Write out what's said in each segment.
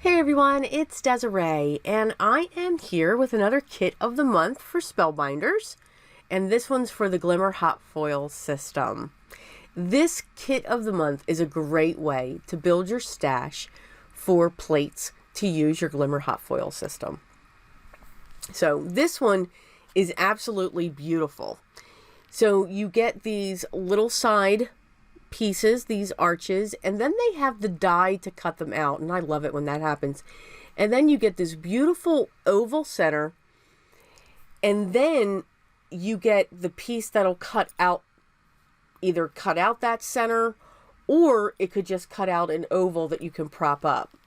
Hey everyone, it's Desiree, and I am here with another kit of the month for Spellbinders, and this one's for the Glimmer Hot Foil System. This kit of the month is a great way to build your stash for plates to use your Glimmer Hot Foil System. So this one is absolutely beautiful. So you get these little side pieces, these arches, and then they have the die to cut them out, and I love it when that happens. And then you get this beautiful oval center, and then you get the piece that'll cut out, either cut out that center, or it could just cut out an oval that you can prop up.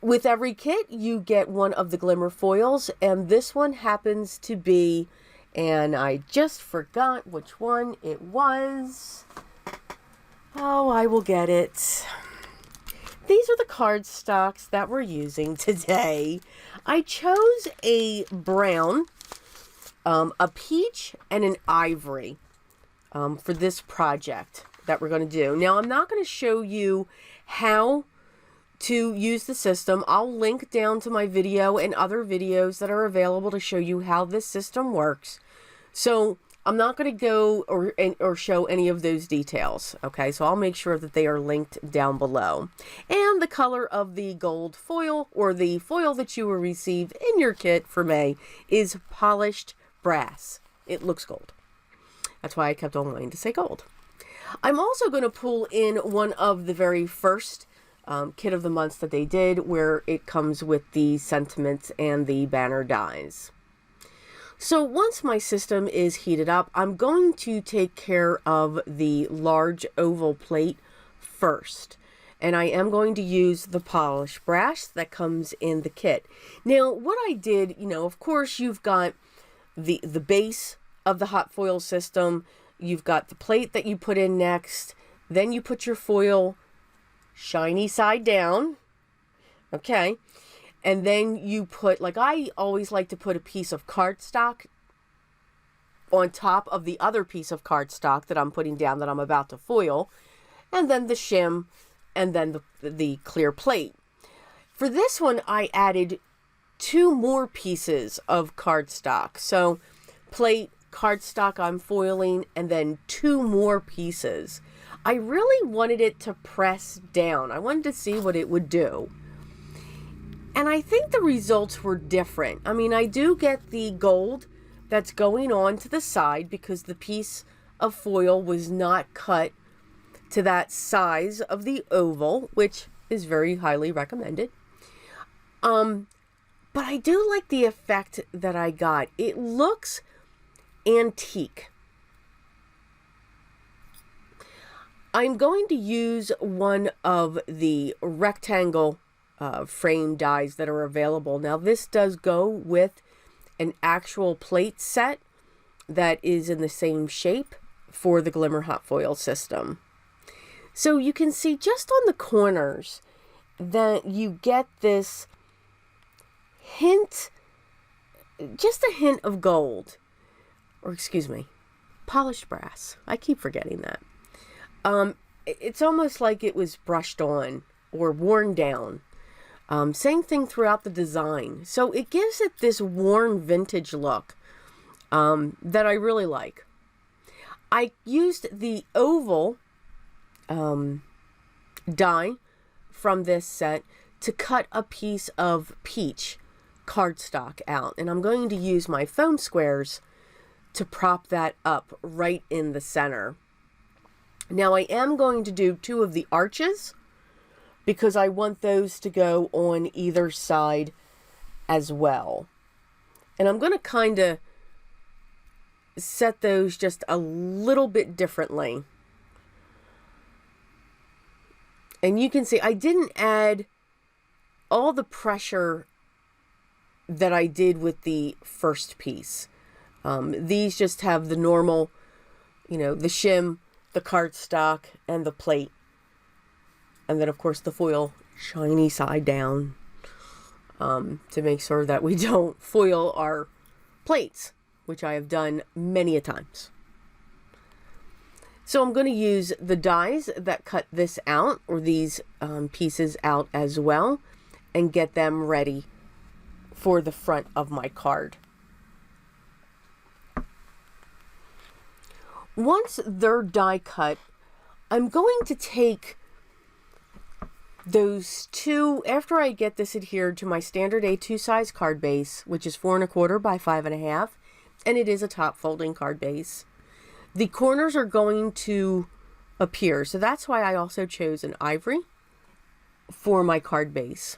With every kit, you get one of the glimmer foils, and this one happens to be, and I just forgot which one it was. Oh, I will get it. These are the cardstocks that we're using today. I chose a brown, a peach, and an ivory for this project that we're going to do. Now, I'm not going to show you how to use the system. I'll link down to my video and other videos that are available to show you how this system works. So I'm not going to go or show any of those details, okay? So I'll make sure that they are linked down below. And the color of the gold foil, or the foil that you will receive in your kit for May, is polished brass. It looks gold. That's why I kept on wanting to say gold. I'm also going to pull in one of the very first kit of the months that they did, where it comes with the sentiments and the banner dies. So once my system is heated up, I'm going to take care of the large oval plate first. And I am going to use the polished brass that comes in the kit. Now, what I did, of course, you've got the base of the hot foil system. You've got the plate that you put in next. Then you put your foil shiny side down. Okay. And then you put, like I always like to put a piece of cardstock on top of the other piece of cardstock that I'm putting down that I'm about to foil. And then the shim, and then the clear plate. For this one, I added 2 more pieces of cardstock. So plate, cardstock I'm foiling, and then 2 more pieces. I really wanted it to press down. I wanted to see what it would do. And I think the results were different. I mean, I do get the gold that's going on to the side because the piece of foil was not cut to that size of the oval, which is very highly recommended. But I do like the effect that I got. It looks antique. I'm going to use one of the rectangle frame dies that are available. Now, this does go with an actual plate set that is in the same shape for the Glimmer Hot Foil System. So you can see just on the corners that you get this hint, just a hint of gold, or excuse me, polished brass. I keep forgetting that. It's almost like it was brushed on or worn down. Same thing throughout the design. So it gives it this worn vintage look that I really like. I used the oval die from this set to cut a piece of peach cardstock out. And I'm going to use my foam squares to prop that up right in the center. Now I am going to do 2 of the arches, because I want those to go on either side as well. And I'm going to kind of set those just a little bit differently. And you can see I didn't add all the pressure that I did with the first piece. These just have the normal, the shim, the cardstock, and the plate. And then, of course, the foil shiny side down to make sure that we don't foil our plates, which I have done many a times. So I'm going to use the dies that cut this out, or these pieces out as well. and get them ready for the front of my card. Once they're die cut, I'm going to take those two, after I get this adhered to my standard A2 size card base, which is 4 1/4 by 5 1/2, and it is a top folding card base. The corners are going to appear, so that's why I also chose an ivory for my card base.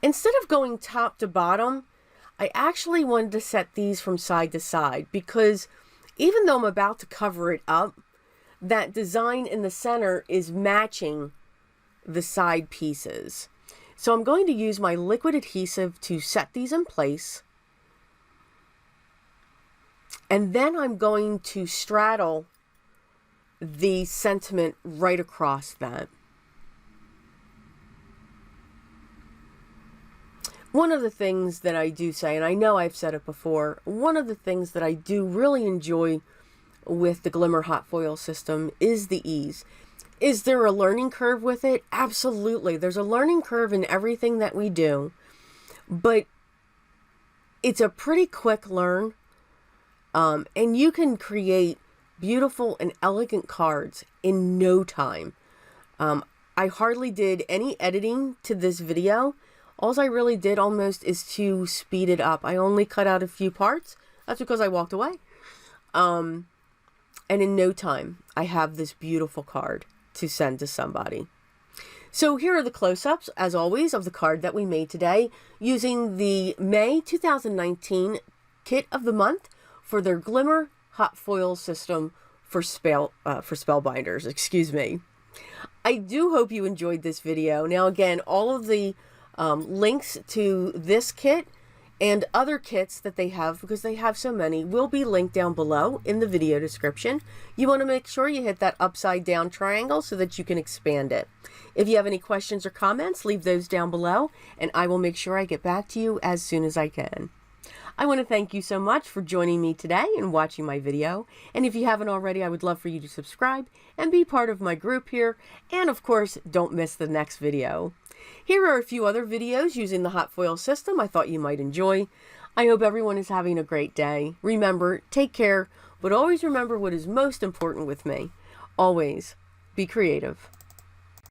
Instead of going top to bottom, I actually wanted to set these from side to side, because even though I'm about to cover it up, that design in the center is matching the side pieces. So I'm going to use my liquid adhesive to set these in place. And then I'm going to straddle the sentiment right across that. One of the things that I do say, and I know I've said it before, one of the things that I do really enjoy with the Glimmer Hot Foil system is the ease. Is there a learning curve with it? Absolutely. There's a learning curve in everything that we do, but it's a pretty quick learn, and you can create beautiful and elegant cards in no time. I hardly did any editing to this video. All I really did almost is to speed it up. I only cut out a few parts. That's because I walked away. And in no time, I have this beautiful card to send to somebody. So here are the close-ups, as always, of the card that we made today using the May 2019 kit of the month for their Glimmer Hot Foil system for Spellbinders. Excuse me. I do hope you enjoyed this video. Now, again, all of the links to this kit and other kits that they have, because they have so many, will be linked down below in the video description. You want to make sure you hit that upside down triangle so that you can expand it. If you have any questions or comments, leave those down below, and I will make sure I get back to you as soon as I can. I want to thank you so much for joining me today and watching my video. And if you haven't already, I would love for you to subscribe and be part of my group here. And of course, don't miss the next video. Here are a few other videos using the hot foil system I thought you might enjoy. I hope everyone is having a great day. Remember, take care, but always remember what is most important with me. Always be creative.